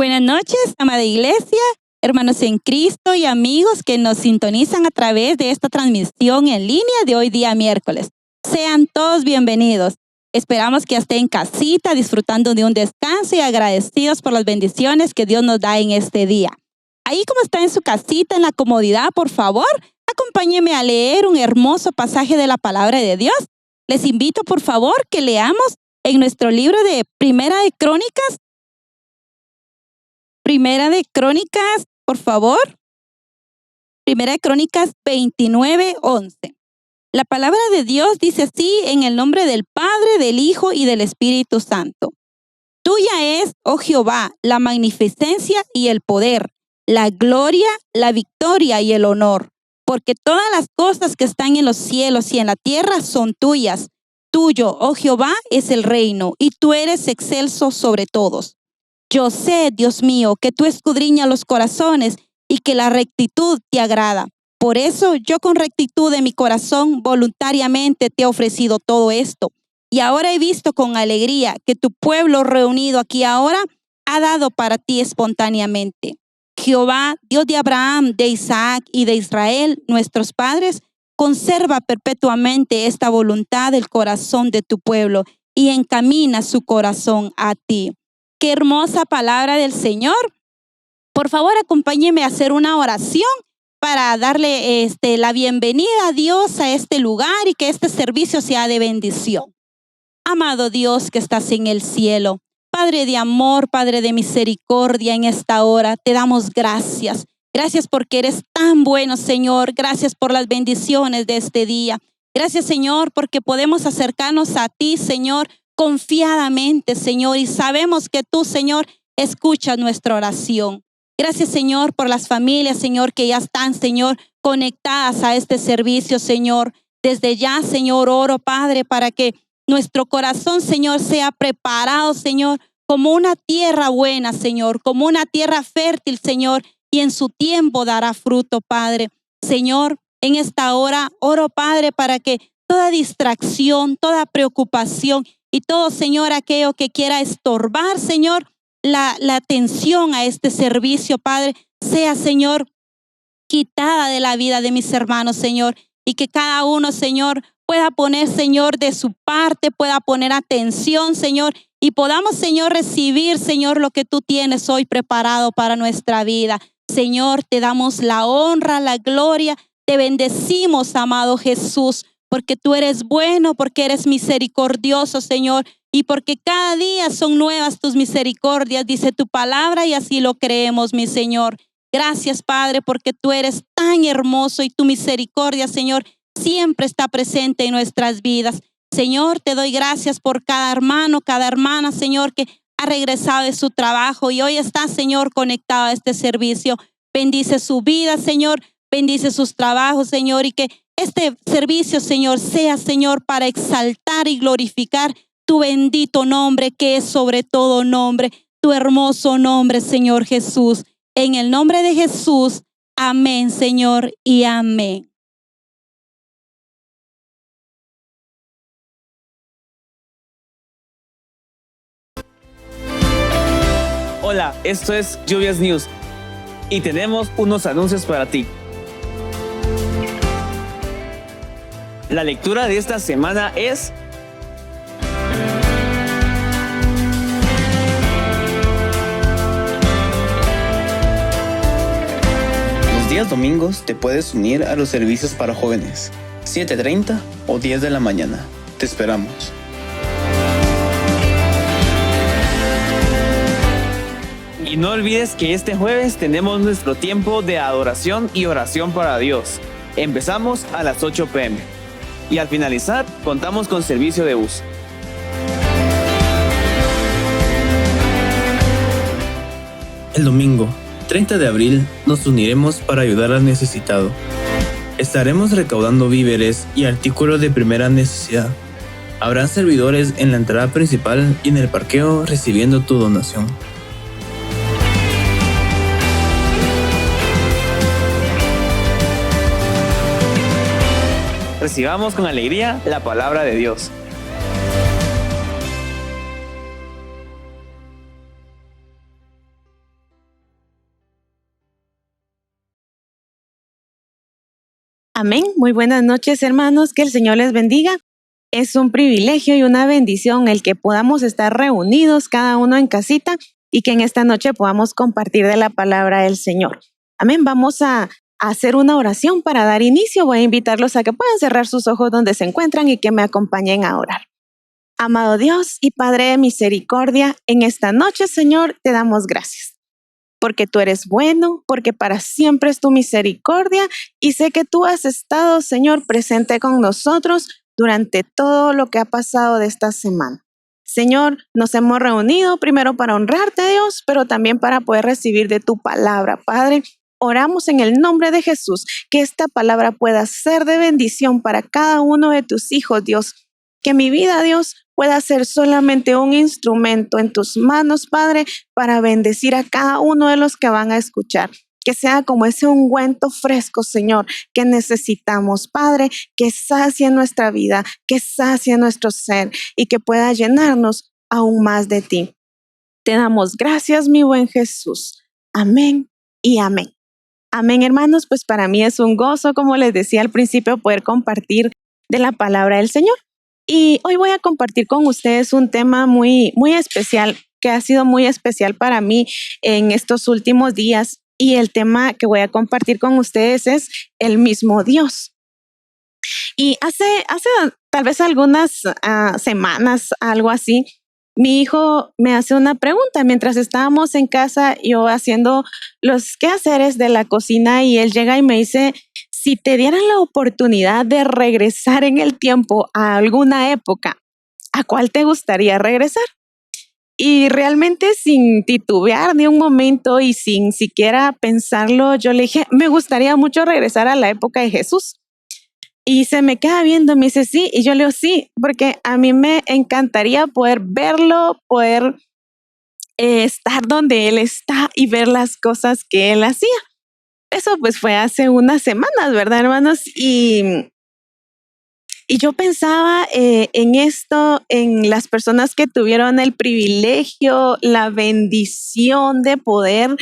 Buenas noches, amada iglesia, hermanos en Cristo y amigos que nos sintonizan a través de esta transmisión en línea de hoy día miércoles. Sean todos bienvenidos. Esperamos que estén en casita disfrutando de un descanso y agradecidos por las bendiciones que Dios nos da en este día. Ahí como está en su casita, en la comodidad, por favor, acompáñenme a leer un hermoso pasaje de la palabra de Dios. Les invito, por favor, que leamos en nuestro libro de Primera de Crónicas, por favor. Primera de Crónicas 29:11. La palabra de Dios dice así, en el nombre del Padre, del Hijo y del Espíritu Santo. Tuya es, oh Jehová, la magnificencia y el poder, la gloria, la victoria y el honor, porque todas las cosas que están en los cielos y en la tierra son tuyas. Tuyo, oh Jehová, es el reino, y tú eres excelso sobre todos. Yo sé, Dios mío, que tú escudriñas los corazones y que la rectitud te agrada. Por eso yo con rectitud de mi corazón voluntariamente te he ofrecido todo esto. Y ahora he visto con alegría que tu pueblo reunido aquí ahora ha dado para ti espontáneamente. Jehová, Dios de Abraham, de Isaac y de Israel, nuestros padres, conserva perpetuamente esta voluntad del corazón de tu pueblo y encamina su corazón a ti. Qué hermosa palabra del Señor. Por favor, acompáñeme a hacer una oración para darle la bienvenida a Dios a este lugar y que este servicio sea de bendición. Amado Dios que estás en el cielo, Padre de amor, Padre de misericordia, en esta hora te damos gracias. Gracias porque eres tan bueno, Señor. Gracias por las bendiciones de este día. Gracias, Señor, porque podemos acercarnos a ti, Señor, confiadamente, Señor, y sabemos que tú, Señor, escuchas nuestra oración. Gracias, Señor, por las familias, Señor, que ya están, Señor, conectadas a este servicio, Señor. Desde ya, Señor, oro, Padre, para que nuestro corazón, Señor, sea preparado, Señor, como una tierra buena, Señor, como una tierra fértil, Señor, y en su tiempo dará fruto, Padre. Señor, en esta hora, oro, Padre, para que toda distracción, toda preocupación y todo, Señor, aquello que quiera estorbar, Señor, la atención a este servicio, Padre, sea, Señor, quitada de la vida de mis hermanos, Señor, y que cada uno, Señor, pueda poner, Señor, de su parte, pueda poner atención, Señor, y podamos, Señor, recibir, Señor, lo que tú tienes hoy preparado para nuestra vida. Señor, te damos la honra, la gloria, te bendecimos, amado Jesús, porque tú eres bueno, porque eres misericordioso, Señor, y porque cada día son nuevas tus misericordias, dice tu palabra, y así lo creemos, mi Señor. Gracias, Padre, porque tú eres tan hermoso y tu misericordia, Señor, siempre está presente en nuestras vidas. Señor, te doy gracias por cada hermano, cada hermana, Señor, que ha regresado de su trabajo y hoy está, Señor, conectado a este servicio. Bendice su vida, Señor, bendice sus trabajos, Señor, y que este servicio, Señor, sea, Señor, para exaltar y glorificar tu bendito nombre, que es sobre todo nombre, tu hermoso nombre, Señor Jesús. En el nombre de Jesús, amén, Señor, y amén. Hola, esto es Lluvias News y tenemos unos anuncios para ti. La lectura de esta semana es los días domingos te puedes unir a los servicios para jóvenes, 7:30 o 10 de la mañana. Te esperamos. Y no olvides que este jueves tenemos nuestro tiempo de adoración y oración para Dios. Empezamos a las 8 p.m. y al finalizar contamos con servicio de bus. El domingo, 30 de abril, nos uniremos para ayudar al necesitado. Estaremos recaudando víveres y artículos de primera necesidad. Habrán servidores en la entrada principal y en el parqueo recibiendo tu donación. Recibamos con alegría la palabra de Dios. Amén. Muy buenas noches, hermanos. Que el Señor les bendiga. Es un privilegio y una bendición el que podamos estar reunidos cada uno en casita y que en esta noche podamos compartir de la palabra del Señor. Amén. Vamos a hacer una oración para dar inicio. Voy a invitarlos a que puedan cerrar sus ojos donde se encuentran y que me acompañen a orar. Amado Dios y Padre de misericordia, en esta noche, Señor, te damos gracias. Porque tú eres bueno, porque para siempre es tu misericordia y sé que tú has estado, Señor, presente con nosotros durante todo lo que ha pasado de esta semana. Señor, nos hemos reunido primero para honrarte, Dios, pero también para poder recibir de tu palabra, Padre. Oramos en el nombre de Jesús, que esta palabra pueda ser de bendición para cada uno de tus hijos, Dios. Que mi vida, Dios, pueda ser solamente un instrumento en tus manos, Padre, para bendecir a cada uno de los que van a escuchar. Que sea como ese ungüento fresco, Señor, que necesitamos, Padre, que sacie nuestra vida, que sacie nuestro ser y que pueda llenarnos aún más de ti. Te damos gracias, mi buen Jesús. Amén y amén. Amén, hermanos, pues para mí es un gozo, como les decía al principio, poder compartir de la palabra del Señor. Y hoy voy a compartir con ustedes un tema muy, muy especial, que ha sido muy especial para mí en estos últimos días. Y el tema que voy a compartir con ustedes es el mismo Dios. Y hace tal vez algunas semanas, algo así, mi hijo me hace una pregunta mientras estábamos en casa, yo haciendo los quehaceres de la cocina, y él llega y me dice: si te dieran la oportunidad de regresar en el tiempo a alguna época, ¿a cuál te gustaría regresar? Y realmente sin titubear ni un momento y sin siquiera pensarlo, yo le dije: me gustaría mucho regresar a la época de Jesús. Y se me queda viendo, me dice: sí, y yo le digo: sí, porque a mí me encantaría poder verlo, poder estar donde él está y ver las cosas que él hacía. Eso pues fue hace unas semanas, ¿verdad, hermanos? Y yo pensaba en esto, en las personas que tuvieron el privilegio, la bendición de poder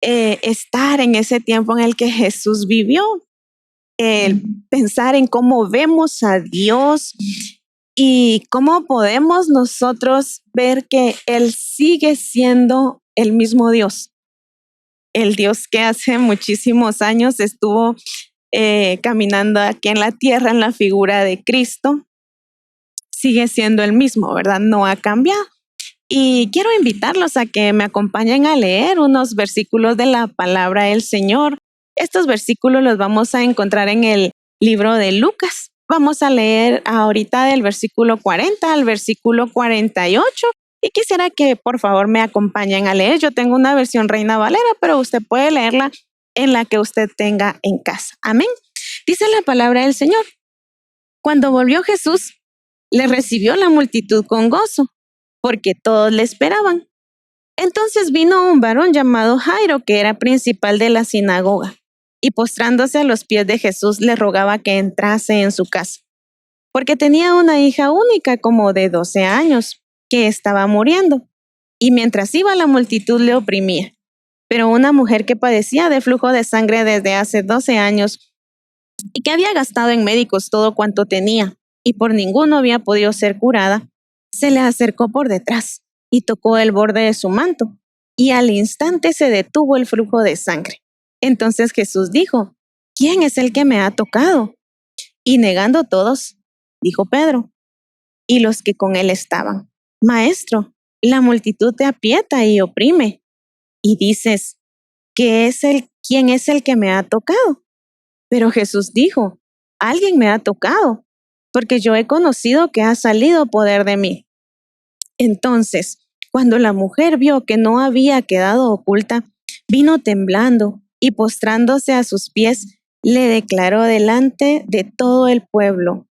estar en ese tiempo en el que Jesús vivió. Pensar en cómo vemos a Dios y cómo podemos nosotros ver que Él sigue siendo el mismo Dios. El Dios que hace muchísimos años estuvo caminando aquí en la tierra en la figura de Cristo, sigue siendo el mismo, ¿verdad? No ha cambiado. Y quiero invitarlos a que me acompañen a leer unos versículos de la palabra del Señor. Estos versículos los vamos a encontrar en el libro de Lucas. Vamos a leer ahorita del versículo 40 al versículo 48. Y quisiera que por favor me acompañen a leer. Yo tengo una versión Reina Valera, pero usted puede leerla en la que usted tenga en casa. Amén. Dice la palabra del Señor: cuando volvió Jesús, le recibió la multitud con gozo, porque todos le esperaban. Entonces vino un varón llamado Jairo, que era principal de la sinagoga, y postrándose a los pies de Jesús le rogaba que entrase en su casa, porque tenía una hija única como de 12 años, que estaba muriendo, y mientras iba la multitud le oprimía. Pero una mujer que padecía de flujo de sangre desde hace 12 años y que había gastado en médicos todo cuanto tenía y por ninguno había podido ser curada, se le acercó por detrás y tocó el borde de su manto, y al instante se detuvo el flujo de sangre. Entonces Jesús dijo: ¿quién es el que me ha tocado? Y negando todos, dijo Pedro y los que con él estaban: Maestro, la multitud te aprieta y oprime, y dices: ¿quién es el que me ha tocado? Pero Jesús dijo: alguien me ha tocado, porque yo he conocido que ha salido poder de mí. Entonces, cuando la mujer vio que no había quedado oculta, vino temblando y postrándose a sus pies, le declaró delante de todo el pueblo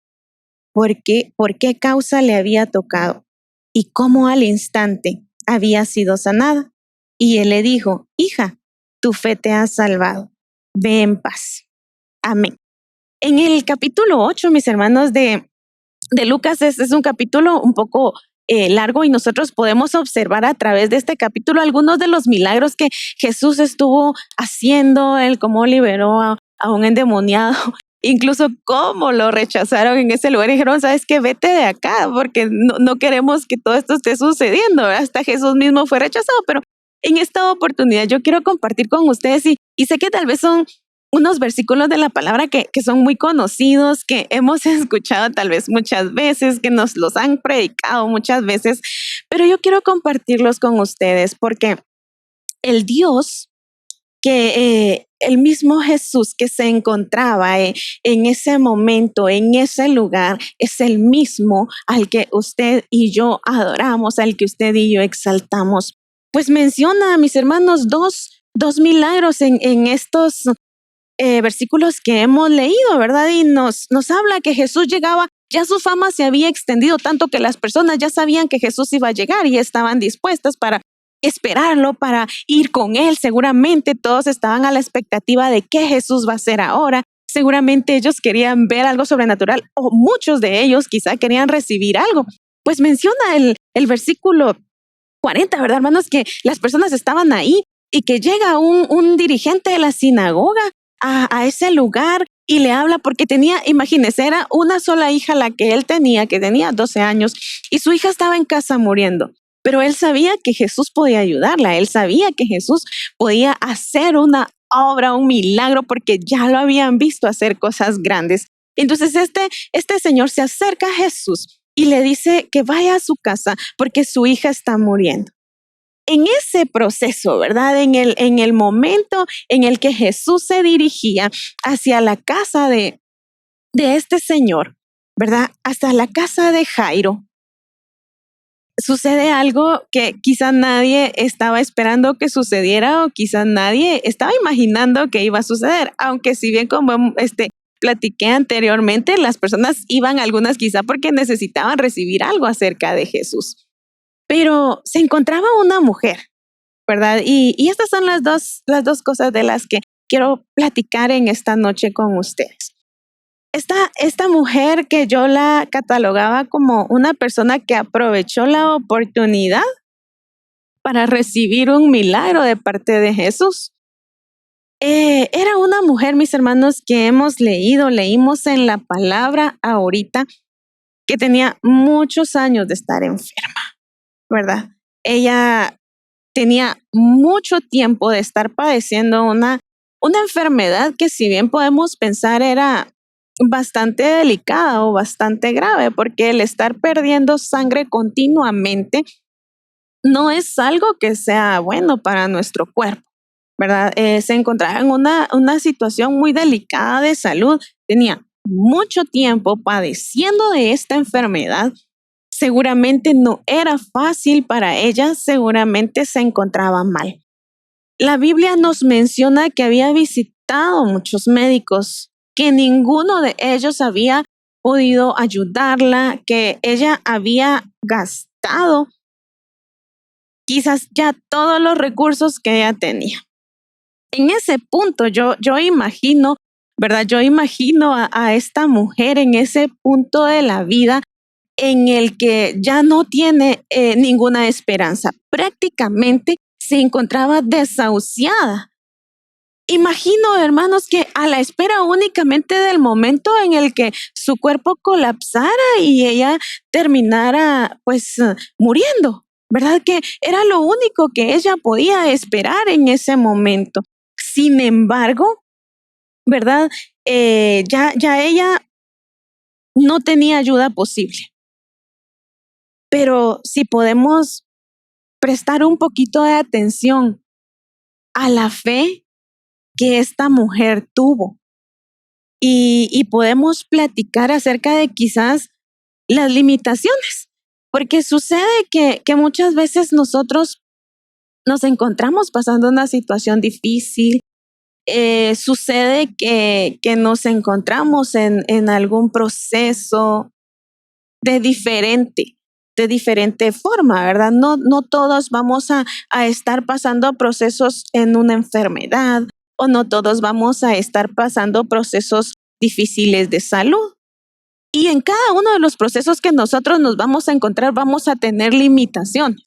por qué causa le había tocado y cómo al instante había sido sanada. Y él le dijo: hija, tu fe te ha salvado, ve en paz. Amén. En el capítulo 8, mis hermanos, de Lucas, es un capítulo un poco largo, y nosotros podemos observar a través de este capítulo algunos de los milagros que Jesús estuvo haciendo, él cómo liberó a un endemoniado, incluso cómo lo rechazaron en ese lugar y dijeron, ¿sabes qué? Vete de acá porque no queremos que todo esto esté sucediendo. Hasta Jesús mismo fue rechazado, pero en esta oportunidad yo quiero compartir con ustedes y sé que tal vez son unos versículos de la palabra que son muy conocidos, que hemos escuchado tal vez muchas veces, que nos los han predicado muchas veces, pero yo quiero compartirlos con ustedes porque el Dios que el mismo Jesús que se encontraba en ese momento, en ese lugar, es el mismo al que usted y yo adoramos, al que usted y yo exaltamos. Pues menciona, mis hermanos, dos milagros en estos versículos que hemos leído, ¿verdad? Y nos habla que Jesús llegaba, ya su fama se había extendido tanto que las personas ya sabían que Jesús iba a llegar y estaban dispuestas para esperarlo, para ir con él. Seguramente todos estaban a la expectativa de qué Jesús va a hacer ahora. Seguramente ellos querían ver algo sobrenatural o muchos de ellos quizá querían recibir algo. Pues menciona el versículo 40, ¿verdad, hermanos? Que las personas estaban ahí y que llega un dirigente de la sinagoga a ese lugar y le habla porque tenía, imagínese, era una sola hija la que él tenía, que tenía 12 años y su hija estaba en casa muriendo. Pero él sabía que Jesús podía ayudarla, él sabía que Jesús podía hacer una obra, un milagro, porque ya lo habían visto hacer cosas grandes. Entonces este señor se acerca a Jesús y le dice que vaya a su casa porque su hija está muriendo. En ese proceso, ¿verdad? En el momento en el que Jesús se dirigía hacia la casa de este señor, ¿verdad? Hasta la casa de Jairo, sucede algo que quizá nadie estaba esperando que sucediera o quizá nadie estaba imaginando que iba a suceder, aunque si bien como platiqué anteriormente, las personas iban algunas quizá porque necesitaban recibir algo acerca de Jesús. Pero se encontraba una mujer, ¿verdad? Y estas son las dos cosas de las que quiero platicar en esta noche con ustedes. Esta mujer que yo la catalogaba como una persona que aprovechó la oportunidad para recibir un milagro de parte de Jesús. Era una mujer, mis hermanos, que leímos en la palabra ahorita, que tenía muchos años de estar enferma, ¿verdad? Ella tenía mucho tiempo de estar padeciendo una enfermedad que, si bien podemos pensar era bastante delicada o bastante grave, porque el estar perdiendo sangre continuamente no es algo que sea bueno para nuestro cuerpo, ¿verdad? Se encontraba en una situación muy delicada de salud, tenía mucho tiempo padeciendo de esta enfermedad, seguramente no era fácil para ella, seguramente se encontraba mal. La Biblia nos menciona que había visitado muchos médicos, que ninguno de ellos había podido ayudarla, que ella había gastado quizás ya todos los recursos que ella tenía. En ese punto yo imagino, ¿verdad? Yo imagino a esta mujer en ese punto de la vida en el que ya no tiene ninguna esperanza. Prácticamente se encontraba desahuciada. Imagino, hermanos, que a la espera únicamente del momento en el que su cuerpo colapsara y ella terminara pues muriendo, ¿verdad? Que era lo único que ella podía esperar en ese momento. Sin embargo, ¿verdad? Ya ella no tenía ayuda posible. Pero si podemos prestar un poquito de atención a la fe que esta mujer tuvo y podemos platicar acerca de quizás las limitaciones, porque sucede que muchas veces nosotros nos encontramos pasando una situación difícil, sucede que nos encontramos en algún proceso de diferente forma, ¿verdad? No todos vamos a estar pasando procesos en una enfermedad o no todos vamos a estar pasando procesos difíciles de salud. Y en cada uno de los procesos que nosotros nos vamos a encontrar, vamos a tener limitación,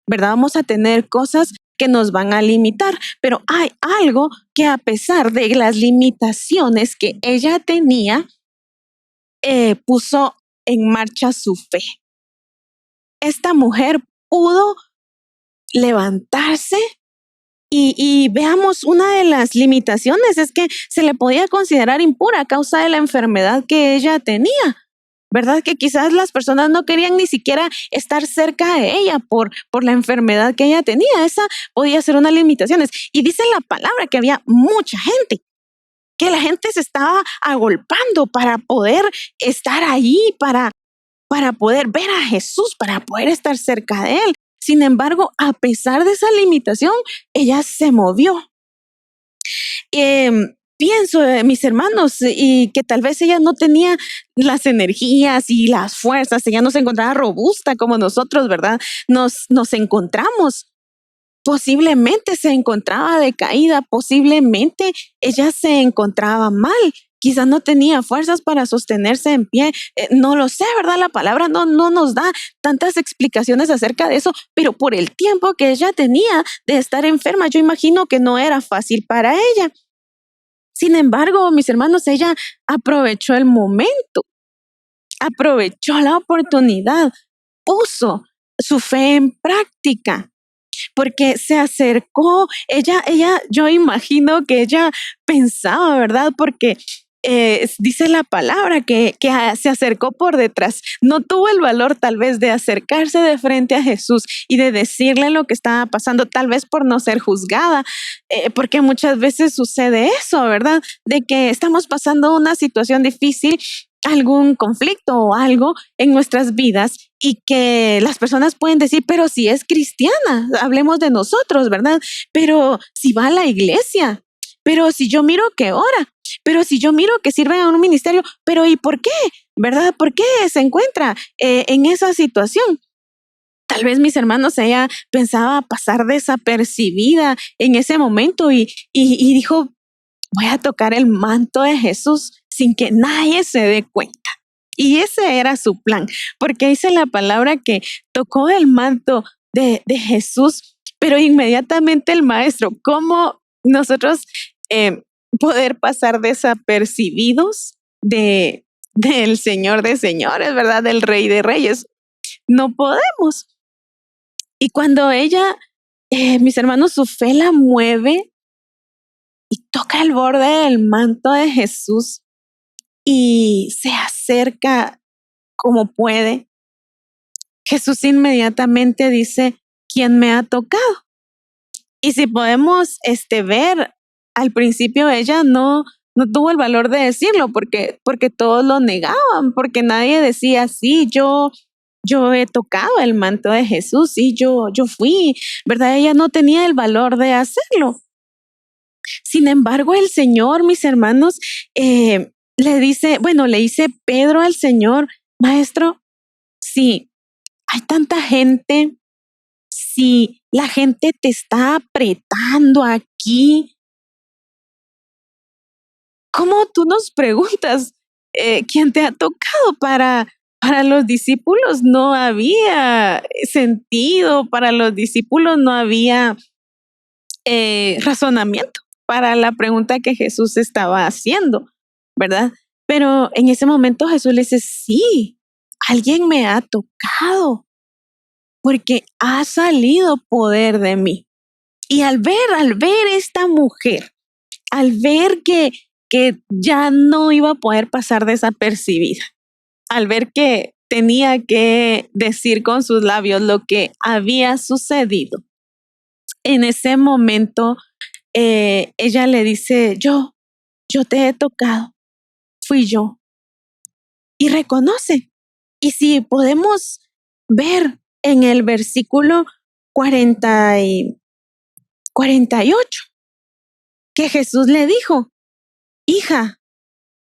¿verdad? Vamos a tener cosas que nos van a limitar, pero hay algo que a pesar de las limitaciones que ella tenía, puso en marcha su fe. Esta mujer pudo levantarse y veamos, una de las limitaciones es que se le podía considerar impura a causa de la enfermedad que ella tenía. ¿Verdad? Que quizás las personas no querían ni siquiera estar cerca de ella por la enfermedad que ella tenía. Esa podía ser una limitación. Y dice la palabra que había mucha gente, que la gente se estaba agolpando para poder estar ahí, para poder ver a Jesús, para poder estar cerca de él. Sin embargo, a pesar de esa limitación, ella se movió. Pienso, mis hermanos, y que tal vez ella no tenía las energías y las fuerzas, ella no se encontraba robusta como nosotros, ¿verdad? Nos encontramos. Posiblemente se encontraba decaída, posiblemente ella se encontraba mal, quizás no tenía fuerzas para sostenerse en pie, no lo sé, ¿verdad? La palabra no nos da tantas explicaciones acerca de eso, pero por el tiempo que ella tenía de estar enferma, yo imagino que no era fácil para ella. Sin embargo, mis hermanos, ella aprovechó el momento, aprovechó la oportunidad, puso su fe en práctica, porque se acercó, yo imagino que ella pensaba, ¿verdad? Porque dice la palabra que se acercó por detrás, no tuvo el valor tal vez de acercarse de frente a Jesús y de decirle lo que estaba pasando, tal vez por no ser juzgada, porque muchas veces sucede eso, ¿verdad? De que estamos pasando una situación difícil, algún conflicto o algo en nuestras vidas y que las personas pueden decir, pero si es cristiana, hablemos de nosotros, ¿verdad? Pero si va a la iglesia, pero si yo miro que ora, pero si yo miro que sirve en un ministerio, pero ¿y por qué? ¿Verdad? ¿Por qué se encuentra en esa situación? Tal vez, mis hermanos, ella pensaba pasar desapercibida en ese momento y dijo, voy a tocar el manto de Jesús sin que nadie se dé cuenta. Y ese era su plan, porque dice la palabra que tocó el manto de Jesús, pero inmediatamente el maestro, ¿cómo nosotros poder pasar desapercibidos del Señor de señores, ¿verdad? Del Rey de reyes? No podemos. Y cuando ella, mis hermanos, su fe la mueve y toca el borde del manto de Jesús y se acerca como puede, Jesús inmediatamente dice, ¿quién me ha tocado? Y si podemos ver, al principio ella no tuvo el valor de decirlo porque todos lo negaban, porque nadie decía, sí, yo he tocado el manto de Jesús, sí, yo fui, ¿verdad? Ella no tenía el valor de hacerlo. Sin embargo, el Señor, mis hermanos, le dice Pedro al Señor, maestro, si hay tanta gente, si la gente te está apretando aquí, ¿cómo tú nos preguntas quién te ha tocado? Para los discípulos no había sentido, para los discípulos no había razonamiento para la pregunta que Jesús estaba haciendo, ¿verdad? Pero en ese momento Jesús le dice, sí, alguien me ha tocado, porque ha salido poder de mí. Y al ver esta mujer, al ver que ya no iba a poder pasar desapercibida, al ver que tenía que decir con sus labios lo que había sucedido, en ese momento ella le dice, yo te he tocado, fui yo. Y reconoce. Y si podemos ver en el versículo 48, que Jesús le dijo, hija,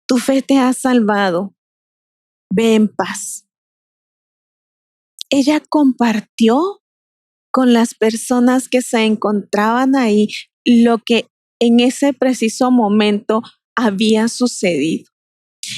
tu fe te ha salvado, ve en paz. Ella compartió con las personas que se encontraban ahí lo que en ese preciso momento había sucedido.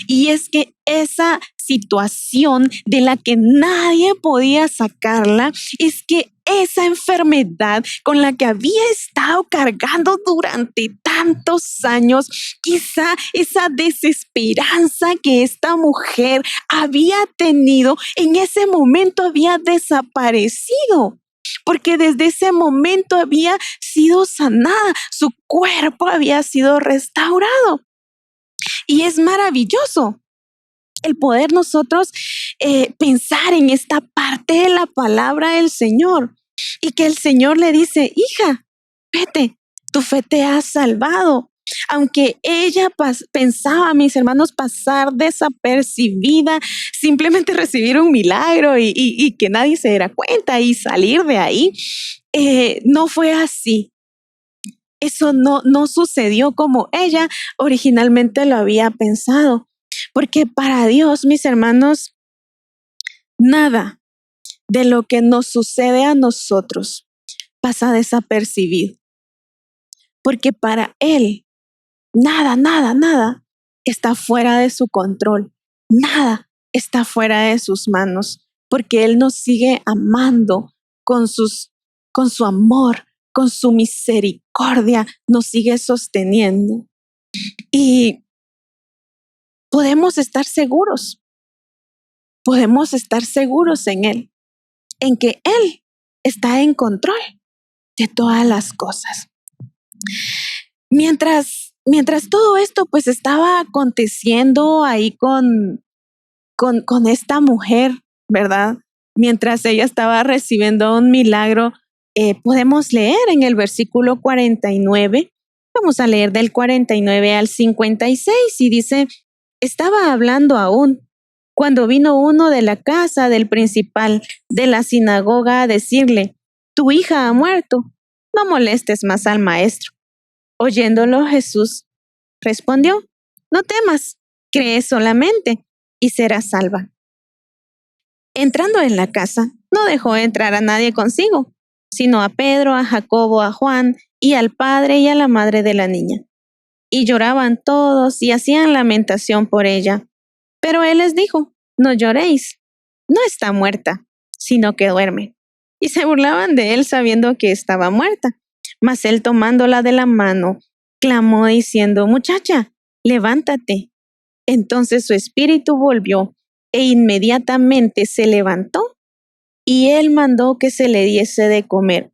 Y es que esa situación de la que nadie podía sacarla, es que esa enfermedad con la que había estado cargando durante tantos años, quizá esa desesperanza que esta mujer había tenido, en ese momento había desaparecido. Porque desde ese momento había sido sanada, su cuerpo había sido restaurado. Y es maravilloso el poder nosotros pensar en esta parte de la palabra del Señor y que el Señor le dice, hija, vete, tu fe te ha salvado. Aunque ella pensaba, mis hermanos, pasar desapercibida, simplemente recibir un milagro y que nadie se diera cuenta y salir de ahí, no fue así. Eso no sucedió como ella originalmente lo había pensado. Porque para Dios, mis hermanos, nada de lo que nos sucede a nosotros pasa desapercibido. Porque para Él, nada está fuera de su control. Nada está fuera de sus manos. Porque Él nos sigue amando con su amor, con su misericordia, nos sigue sosteniendo. Y podemos estar seguros en Él, en que Él está en control de todas las cosas. Mientras todo esto pues estaba aconteciendo ahí con esta mujer, ¿verdad? Mientras ella estaba recibiendo un milagro, podemos leer en el versículo 49, vamos a leer del 49 al 56 y dice, estaba hablando aún cuando vino uno de la casa del principal de la sinagoga a decirle, tu hija ha muerto, no molestes más al maestro. Oyéndolo Jesús respondió, no temas, cree solamente y serás salva. Entrando en la casa, no dejó entrar a nadie consigo, sino a Pedro, a Jacobo, a Juan y al padre y a la madre de la niña. Y lloraban todos y hacían lamentación por ella. Pero él les dijo, no lloréis, no está muerta, sino que duerme. Y se burlaban de él sabiendo que estaba muerta. Mas él tomándola de la mano, clamó diciendo, muchacha, levántate. Entonces su espíritu volvió e inmediatamente se levantó y él mandó que se le diese de comer.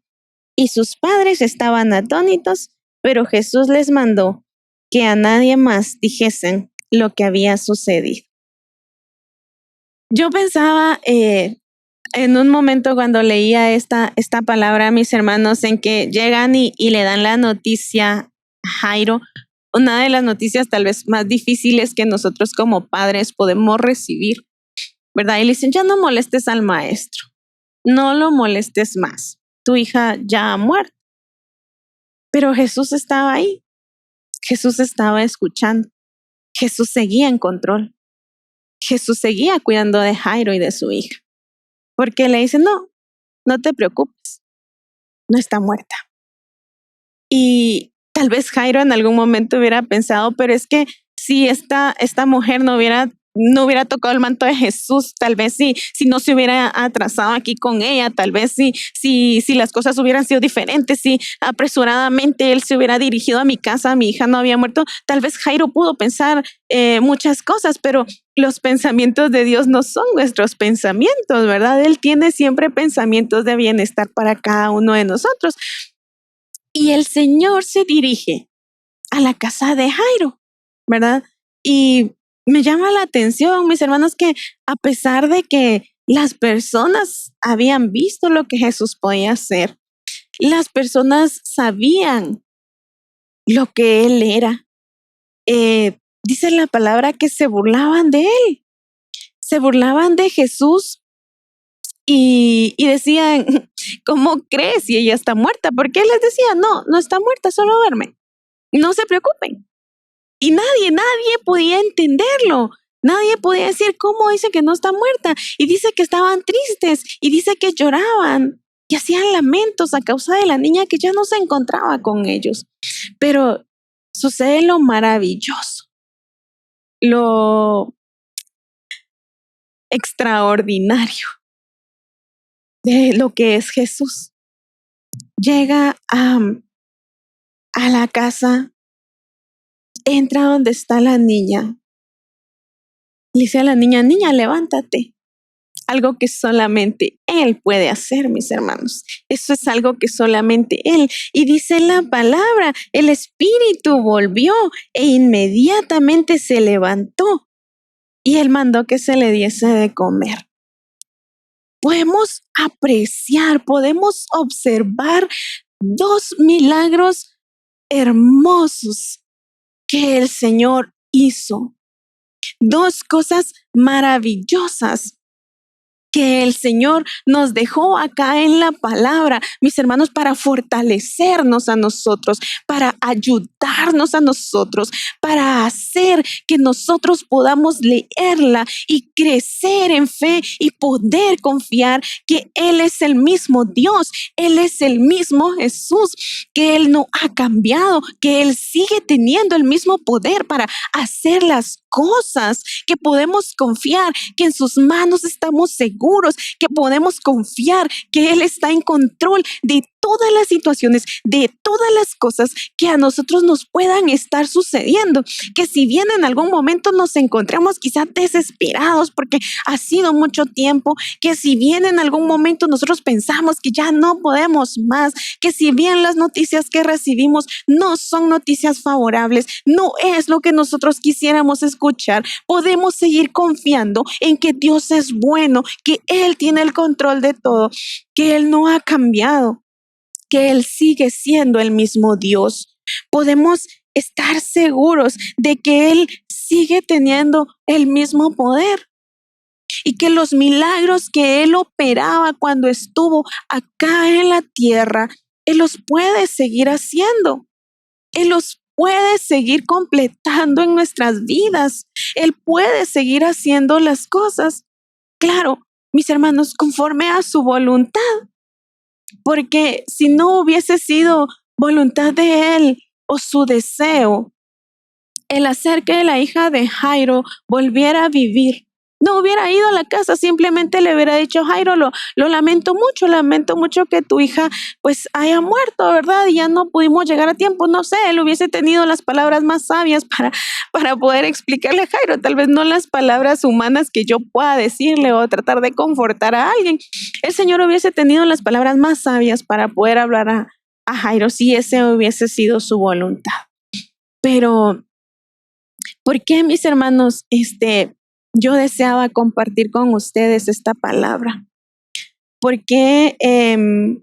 Y sus padres estaban atónitos, pero Jesús les mandó que a nadie más dijesen lo que había sucedido. Yo pensaba en un momento cuando leía esta palabra a mis hermanos en que llegan y le dan la noticia a Jairo, una de las noticias tal vez más difíciles que nosotros como padres podemos recibir, ¿verdad? Y le dicen, ya no molestes al maestro, no lo molestes más, tu hija ya ha muerto. Pero Jesús estaba ahí, Jesús estaba escuchando, Jesús seguía en control, Jesús seguía cuidando de Jairo y de su hija. Porque le dicen, no te preocupes, no está muerta. Y tal vez Jairo en algún momento hubiera pensado, pero es que si esta mujer no hubiera tocado el manto de Jesús, tal vez si no se hubiera atrasado aquí con ella, tal vez si las cosas hubieran sido diferentes, si apresuradamente él se hubiera dirigido a mi casa, mi hija no había muerto, tal vez Jairo pudo pensar muchas cosas, pero los pensamientos de Dios no son nuestros pensamientos, ¿verdad? Él tiene siempre pensamientos de bienestar para cada uno de nosotros. Y el Señor se dirige a la casa de Jairo, ¿verdad? Y me llama la atención, mis hermanos, que a pesar de que las personas habían visto lo que Jesús podía hacer, las personas sabían lo que Él era. Dice la palabra que se burlaban de Él, se burlaban de Jesús y decían, ¿cómo crees si ella está muerta? Porque Él les decía, no está muerta, solo duerme, no se preocupen. Y nadie podía entenderlo. Nadie podía decir cómo dice que no está muerta. Y dice que estaban tristes y dice que lloraban y hacían lamentos a causa de la niña que ya no se encontraba con ellos. Pero sucede lo maravilloso, lo extraordinario. de lo que es Jesús. Llega a la casa, entra donde está la niña. Le dice a la niña, niña, levántate. Algo que solamente Él puede hacer, mis hermanos. Eso es algo que solamente Él. Y dice la palabra, el espíritu volvió e inmediatamente se levantó. Y Él mandó que se le diese de comer. Podemos apreciar, podemos observar dos milagros hermosos que el Señor hizo. Dos cosas maravillosas que el Señor nos dejó acá en la palabra, mis hermanos, para fortalecernos a nosotros, para ayudarnos a nosotros, para hacer que nosotros podamos leerla y crecer en fe y poder confiar que Él es el mismo Dios, Él es el mismo Jesús, que Él no ha cambiado, que Él sigue teniendo el mismo poder para hacer las cosas, que podemos confiar que en sus manos estamos seguros, que podemos confiar que Él está en control de todas las situaciones, de todas las cosas que a nosotros nos puedan estar sucediendo, que si bien en algún momento nos encontramos quizás desesperados porque ha sido mucho tiempo, que si bien en algún momento nosotros pensamos que ya no podemos más, que si bien las noticias que recibimos no son noticias favorables, no es lo que nosotros quisiéramos escuchar, podemos seguir confiando en que Dios es bueno, que Él tiene el control de todo, que Él no ha cambiado, que Él sigue siendo el mismo Dios. Podemos estar seguros de que Él sigue teniendo el mismo poder y que los milagros que Él operaba cuando estuvo acá en la tierra, Él los puede seguir haciendo. Él los puede seguir completando en nuestras vidas. Él puede seguir haciendo las cosas. Claro, mis hermanos, conforme a su voluntad. Porque si no hubiese sido voluntad de Él o su deseo, el hacer que la hija de Jairo volviera a vivir, no hubiera ido a la casa, simplemente le hubiera dicho, Jairo, lo lamento mucho que tu hija pues haya muerto, ¿verdad? Y ya no pudimos llegar a tiempo, no sé, él hubiese tenido las palabras más sabias para poder explicarle a Jairo, tal vez no las palabras humanas que yo pueda decirle o tratar de confortar a alguien. El Señor hubiese tenido las palabras más sabias para poder hablar a Jairo si ese hubiese sido su voluntad. Pero, ¿por qué, mis hermanos, yo deseaba compartir con ustedes esta palabra? Porque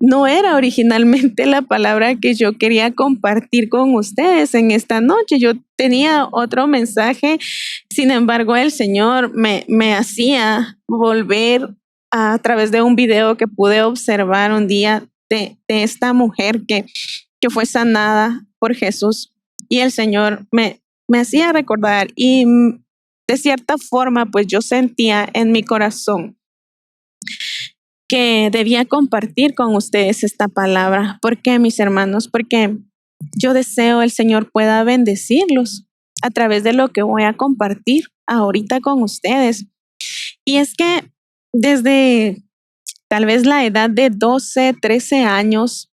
no era originalmente la palabra que yo quería compartir con ustedes en esta noche. Yo tenía otro mensaje, sin embargo, el Señor me hacía volver a través de un video que pude observar un día de esta mujer que fue sanada por Jesús. Y el Señor me hacía recordar y de cierta forma, pues yo sentía en mi corazón que debía compartir con ustedes esta palabra. ¿Por qué, mis hermanos? Porque yo deseo el Señor pueda bendecirlos a través de lo que voy a compartir ahorita con ustedes. Y es que desde tal vez la edad de 12, 13 años,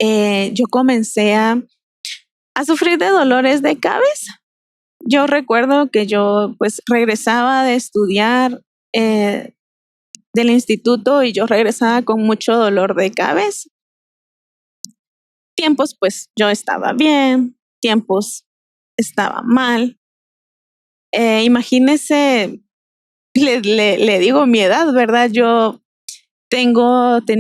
yo comencé a sufrir de dolores de cabeza. Yo recuerdo que yo pues regresaba de estudiar del instituto y yo regresaba con mucho dolor de cabeza. Tiempos pues yo estaba bien, tiempos estaba mal. Imagínese, le digo mi edad, ¿verdad? Yo tenía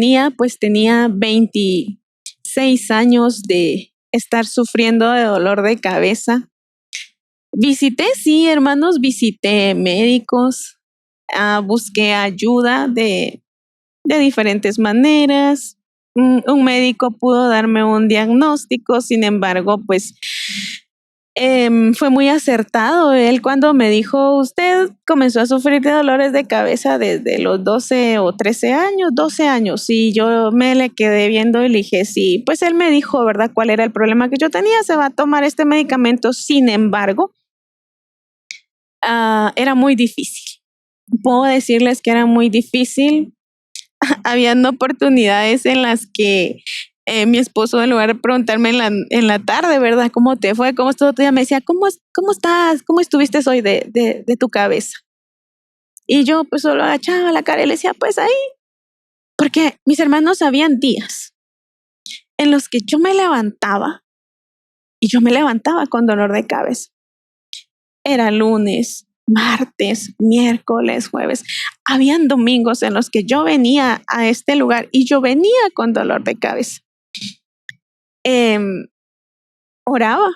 26 años de estar sufriendo de dolor de cabeza. Visité médicos, busqué ayuda de diferentes maneras. Un médico pudo darme un diagnóstico, sin embargo, pues fue muy acertado él cuando me dijo, usted comenzó a sufrir de dolores de cabeza desde los 12 o 13 años, 12 años, y yo me le quedé viendo y le dije, sí, pues él me dijo, ¿verdad?, cuál era el problema que yo tenía, se va a tomar este medicamento, sin embargo, era muy difícil. Puedo decirles que era muy difícil habían oportunidades en las que mi esposo, en lugar de preguntarme en la tarde, ¿verdad? ¿Cómo te fue? ¿Cómo estuvo tu día? Me decía, ¿cómo estás? ¿Cómo estuviste hoy de tu cabeza? Y yo pues solo agachaba la cara y le decía, pues ahí. Porque mis hermanos, habían días en los que yo me levantaba y yo me levantaba con dolor de cabeza. Era lunes, martes, miércoles, jueves. Habían domingos en los que yo venía a este lugar y yo venía con dolor de cabeza. Oraba,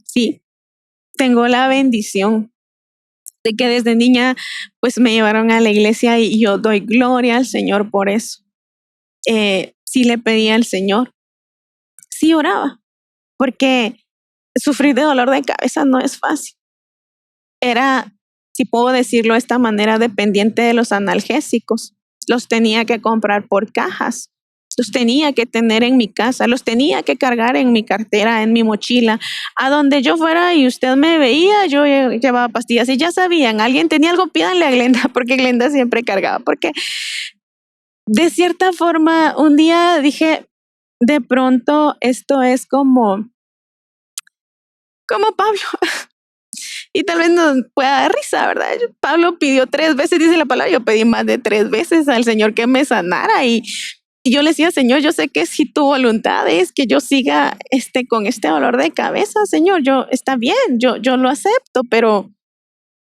sí, tengo la bendición de que desde niña pues me llevaron a la iglesia y yo doy gloria al Señor por eso. Sí le pedía al Señor, sí oraba, porque sufrir de dolor de cabeza no es fácil. Era, si puedo decirlo de esta manera, dependiente de los analgésicos. Los tenía que comprar por cajas, los tenía que tener en mi casa, los tenía que cargar en mi cartera, en mi mochila. A donde yo fuera y usted me veía, yo llevaba pastillas. Y ya sabían, alguien tenía algo, pídanle a Glenda, porque Glenda siempre cargaba. Porque de cierta forma, un día dije, de pronto esto es como Pablo. Y tal vez nos pueda dar risa, ¿verdad? Pablo pidió 3 veces, dice la palabra, yo pedí más de 3 veces al Señor que me sanara. Y yo le decía, Señor, yo sé que si tu voluntad es que yo siga con este dolor de cabeza, Señor, está bien, yo lo acepto, pero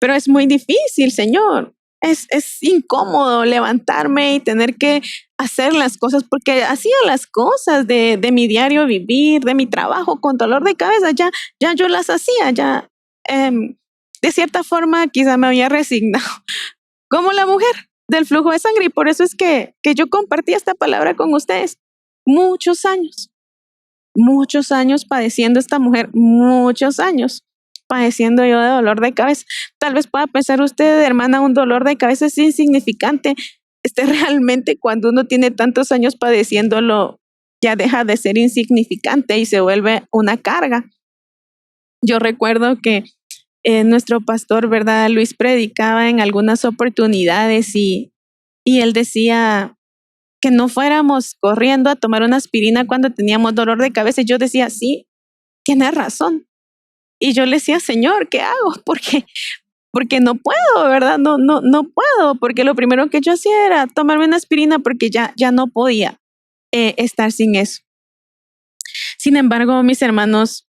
es muy difícil, Señor. Es incómodo levantarme y tener que hacer las cosas, porque hacía las cosas de mi diario vivir, de mi trabajo con dolor de cabeza, ya yo las hacía, ya de cierta forma quizá me había resignado como la mujer del flujo de sangre, y por eso es que yo compartí esta palabra con ustedes. Muchos años padeciendo esta mujer, muchos años padeciendo yo de dolor de cabeza. Tal vez pueda pensar usted, hermana, un dolor de cabeza es insignificante. Realmente cuando uno tiene tantos años padeciéndolo, ya deja de ser insignificante y se vuelve una carga. Yo recuerdo que nuestro pastor, ¿verdad? Luis, predicaba en algunas oportunidades y él decía que no fuéramos corriendo a tomar una aspirina cuando teníamos dolor de cabeza. Y yo decía, sí, tiene razón. Y yo le decía, Señor, ¿qué hago? Porque no puedo, ¿verdad? No puedo, porque lo primero que yo hacía era tomarme una aspirina porque ya no podía estar sin eso. Sin embargo, mis hermanos,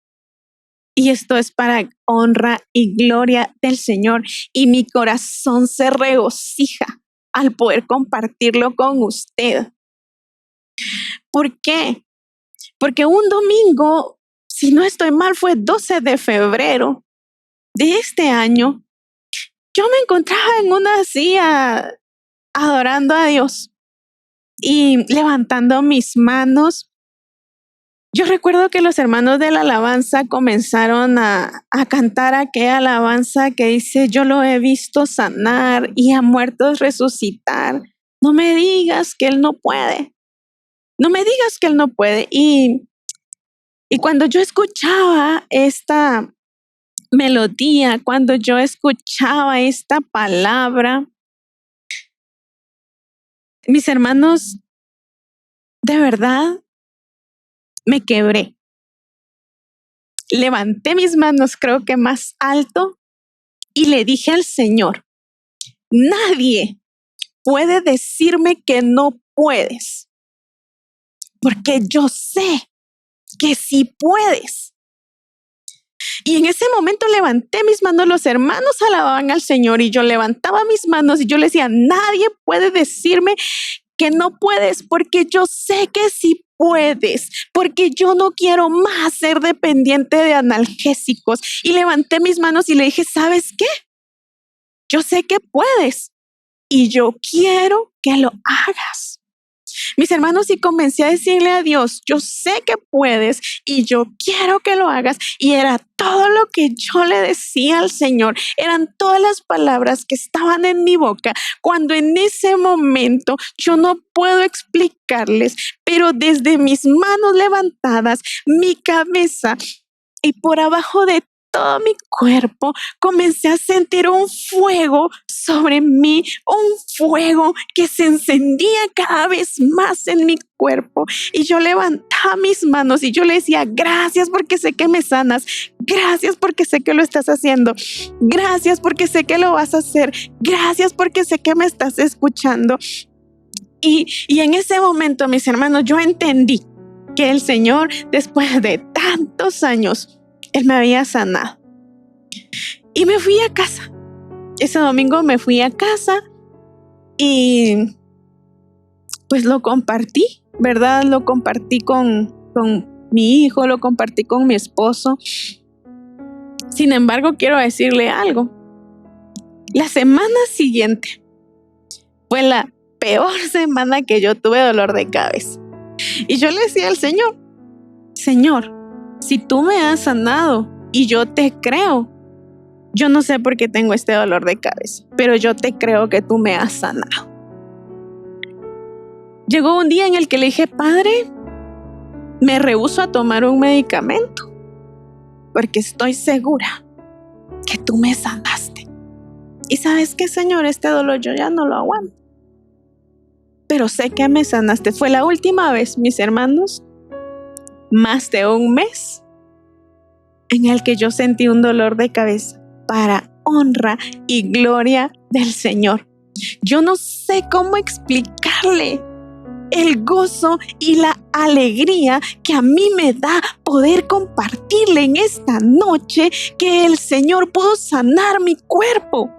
y esto es para honra y gloria del Señor, y mi corazón se regocija al poder compartirlo con usted. ¿Por qué? Porque un domingo, si no estoy mal, fue 12 de febrero de este año, yo me encontraba en una silla adorando a Dios y levantando mis manos. Yo recuerdo que los hermanos de la alabanza comenzaron a cantar aquella alabanza que dice, yo lo he visto sanar y a muertos resucitar. No me digas que Él no puede. No me digas que Él no puede. Y cuando yo escuchaba esta melodía, cuando yo escuchaba esta palabra, mis hermanos, de verdad, me quebré. Levanté mis manos, creo que más alto, y le dije al Señor, nadie puede decirme que no puedes, porque yo sé que sí puedes. Y en ese momento levanté mis manos, los hermanos alababan al Señor y yo levantaba mis manos y yo le decía, nadie puede decirme que no puedes, porque yo sé que sí puedes, porque yo no quiero más ser dependiente de analgésicos. Y levanté mis manos y le dije, ¿sabes qué? Yo sé que puedes y yo quiero que lo hagas. Mis hermanos, y comencé a decirle a Dios, yo sé que puedes y yo quiero que lo hagas. Y era todo lo que yo le decía al Señor. Eran todas las palabras que estaban en mi boca. Cuando en ese momento yo no puedo explicarles, pero desde mis manos levantadas, mi cabeza y por abajo de todo mi cuerpo comencé a sentir un fuego sobre mí, un fuego que se encendía cada vez más en mi cuerpo. Y yo levantaba mis manos y yo le decía, gracias porque sé que me sanas, gracias porque sé que lo estás haciendo, gracias porque sé que lo vas a hacer, gracias porque sé que me estás escuchando. Y en ese momento, mis hermanos, yo entendí que el Señor, después de tantos años, Él me había sanado. Y me fui a casa. Ese domingo me fui a casa y pues lo compartí, ¿verdad? Lo compartí con mi hijo, lo compartí con mi esposo. Sin embargo, quiero decirle algo. La semana siguiente fue la peor semana que yo tuve dolor de cabeza. Y yo le decía al Señor, Señor, si tú me has sanado y yo te creo, yo no sé por qué tengo este dolor de cabeza, pero yo te creo que tú me has sanado. Llegó un día en el que le dije, Padre, me rehúso a tomar un medicamento porque estoy segura que tú me sanaste. Y ¿sabes qué, Señor? Este dolor yo ya no lo aguanto. Pero sé que me sanaste. Fue la última vez, mis hermanos, más de un mes, en el que yo sentí un dolor de cabeza para honra y gloria del Señor. Yo no sé cómo explicarle el gozo y la alegría que a mí me da poder compartirle en esta noche que el Señor pudo sanar mi cuerpo.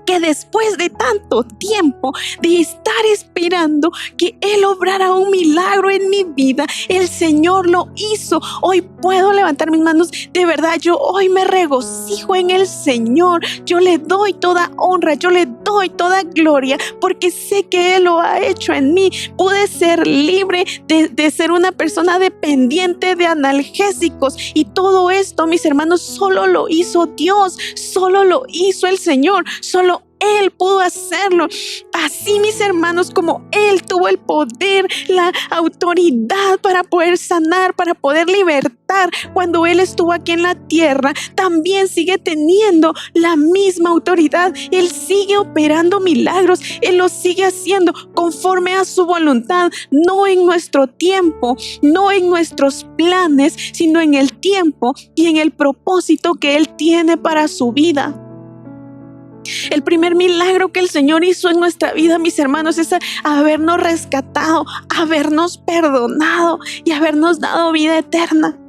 Que después de tanto tiempo de estar esperando que Él obrara un milagro en mi vida, el Señor lo hizo. Hoy puedo levantar mis manos. De verdad, yo hoy me regocijo en el Señor. Yo le doy toda honra, yo le doy toda gloria, porque sé que Él lo ha hecho en mí. Pude ser libre de ser una persona dependiente de analgésicos. Y todo esto, mis hermanos, solo lo hizo Dios, solo lo hizo el Señor, solo Él pudo hacerlo. Así, mis hermanos, como Él tuvo el poder, la autoridad para poder sanar, para poder libertar cuando Él estuvo aquí en la tierra, también sigue teniendo la misma autoridad. Él sigue operando milagros. Él lo sigue haciendo conforme a su voluntad, no en nuestro tiempo, no en nuestros planes, sino en el tiempo y en el propósito que Él tiene para su vida. El primer milagro que el Señor hizo en nuestra vida, mis hermanos, es habernos rescatado, habernos perdonado y habernos dado vida eterna.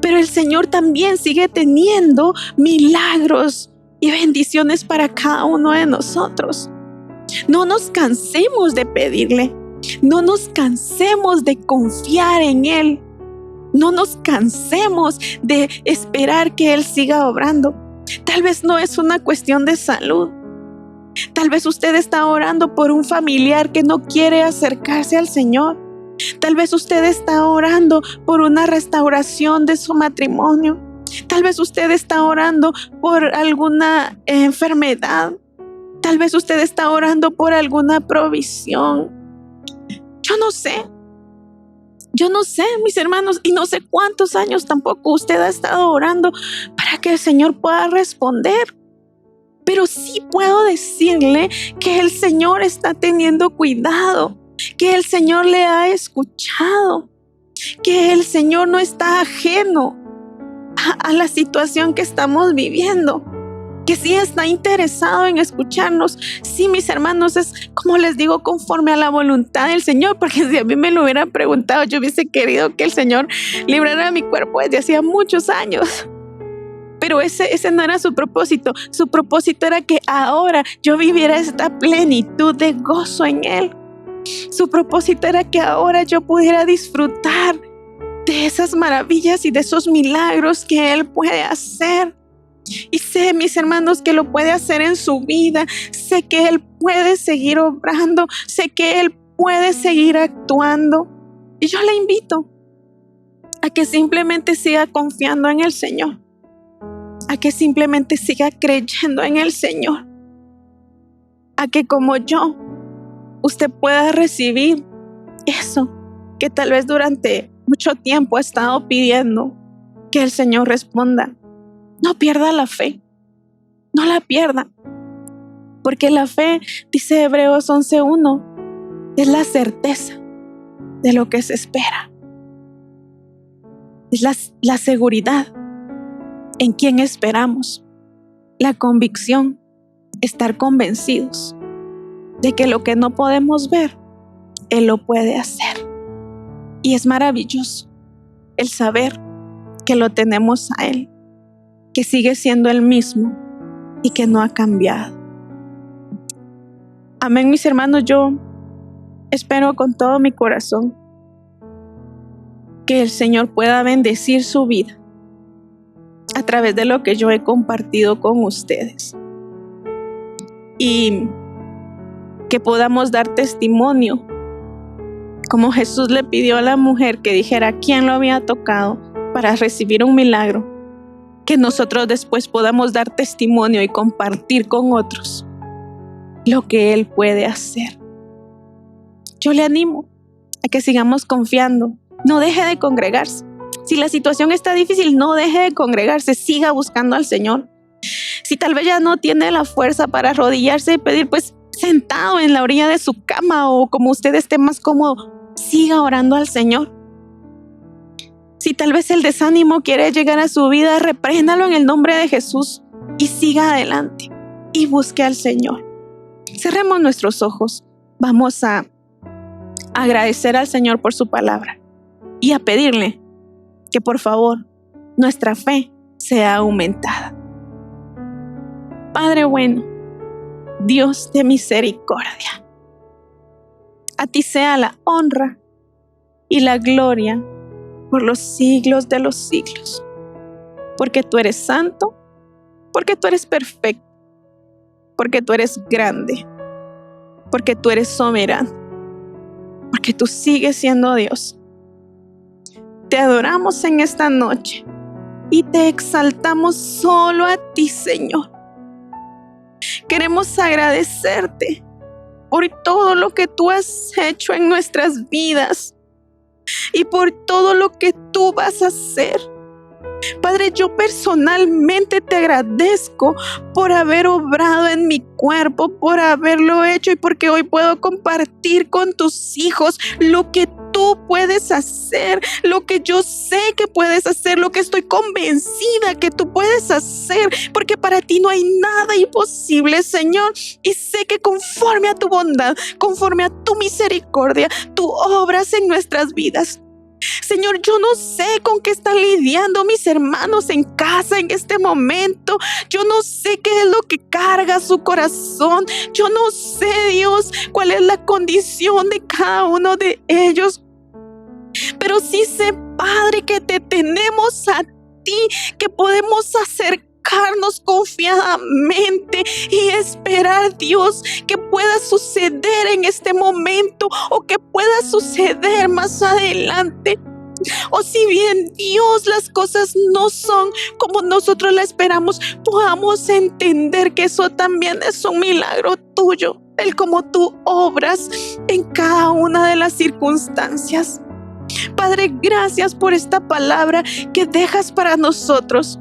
Pero el Señor también sigue teniendo milagros y bendiciones para cada uno de nosotros. No nos cansemos de pedirle, no nos cansemos de confiar en Él, no nos cansemos de esperar que Él siga obrando. Tal vez no es una cuestión de salud. Tal vez usted está orando por un familiar que no quiere acercarse al Señor. Tal vez usted está orando por una restauración de su matrimonio. Tal vez usted está orando por alguna enfermedad. Tal vez usted está orando por alguna provisión. Yo no sé, mis hermanos, y no sé cuántos años tampoco usted ha estado orando para que el Señor pueda responder. Pero sí puedo decirle que el Señor está teniendo cuidado, que el Señor le ha escuchado, que el Señor no está ajeno a la situación que estamos viviendo, que sí está interesado en escucharnos. Sí, mis hermanos, es como les digo, conforme a la voluntad del Señor, porque si a mí me lo hubieran preguntado, yo hubiese querido que el Señor librara mi cuerpo desde hacía muchos años. Pero ese no era su propósito. Su propósito era que ahora yo viviera esta plenitud de gozo en Él. Su propósito era que ahora yo pudiera disfrutar de esas maravillas y de esos milagros que Él puede hacer. Y sé, mis hermanos, que lo puede hacer en su vida. Sé que Él puede seguir obrando. Sé que Él puede seguir actuando. Y yo le invito a que simplemente siga confiando en el Señor. A que simplemente siga creyendo en el Señor. A que como yo, usted pueda recibir eso que tal vez durante mucho tiempo ha estado pidiendo que el Señor responda. No pierda la fe, no la pierda, porque la fe, dice Hebreos 11:1, es la certeza de lo que se espera. Es la seguridad en quien esperamos, la convicción, estar convencidos de que lo que no podemos ver, Él lo puede hacer. Y es maravilloso el saber que lo tenemos a Él, que sigue siendo el mismo y que no ha cambiado. Amén, mis hermanos. Yo espero con todo mi corazón que el Señor pueda bendecir su vida a través de lo que yo he compartido con ustedes, y que podamos dar testimonio, como Jesús le pidió a la mujer que dijera quién lo había tocado para recibir un milagro, que nosotros después podamos dar testimonio y compartir con otros lo que Él puede hacer. Yo le animo a que sigamos confiando. No deje de congregarse. Si la situación está difícil, no deje de congregarse. Siga buscando al Señor. Si tal vez ya no tiene la fuerza para arrodillarse y pedir, pues sentado en la orilla de su cama o como usted esté más cómodo, siga orando al Señor. Si tal vez el desánimo quiere llegar a su vida, repréndalo en el nombre de Jesús y siga adelante y busque al Señor. Cerremos nuestros ojos. Vamos a agradecer al Señor por su palabra y a pedirle que por favor nuestra fe sea aumentada. Padre bueno, Dios de misericordia, a ti sea la honra y la gloria por los siglos de los siglos, porque tú eres santo, porque tú eres perfecto, porque tú eres grande, porque tú eres soberano, porque tú sigues siendo Dios. Te adoramos en esta noche y te exaltamos solo a ti, Señor. Queremos agradecerte por todo lo que tú has hecho en nuestras vidas y por todo lo que tú vas a hacer. Padre, yo personalmente te agradezco por haber obrado en mi cuerpo, por haberlo hecho y porque hoy puedo compartir con tus hijos lo que tú puedes hacer, lo que yo sé que puedes hacer, lo que estoy convencida que tú puedes hacer, porque para ti no hay nada imposible, Señor. Y sé que conforme a tu bondad, conforme a tu misericordia, tú obras en nuestras vidas. Señor, yo no sé con qué están lidiando mis hermanos en casa en este momento. Yo no sé qué es lo que carga su corazón. Yo no sé, Dios, cuál es la condición de cada uno de ellos. Pero sí sé, Padre, que te tenemos a ti, que podemos acercarnos confiadamente y esperar, Dios, que pueda suceder en este momento o que pueda suceder más adelante. O si bien, Dios, las cosas no son como nosotros la esperamos, podamos entender que eso también es un milagro tuyo, el cómo tú obras en cada una de las circunstancias. Padre, gracias por esta palabra que dejas para nosotros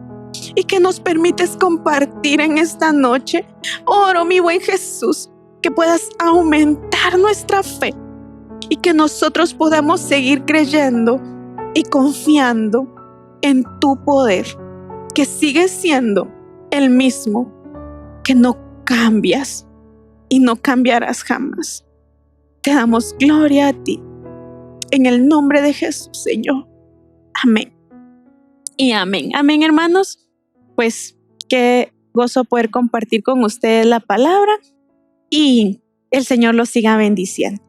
y que nos permites compartir en esta noche. Oro, mi buen Jesús, que puedas aumentar nuestra fe y que nosotros podamos seguir creyendo y confiando en tu poder, que sigue siendo el mismo, que no cambias y no cambiarás jamás. Te damos gloria a ti, en el nombre de Jesús, Señor. Amén. Y amén. Amén, hermanos. Pues qué gozo poder compartir con ustedes la palabra y el Señor los siga bendiciendo.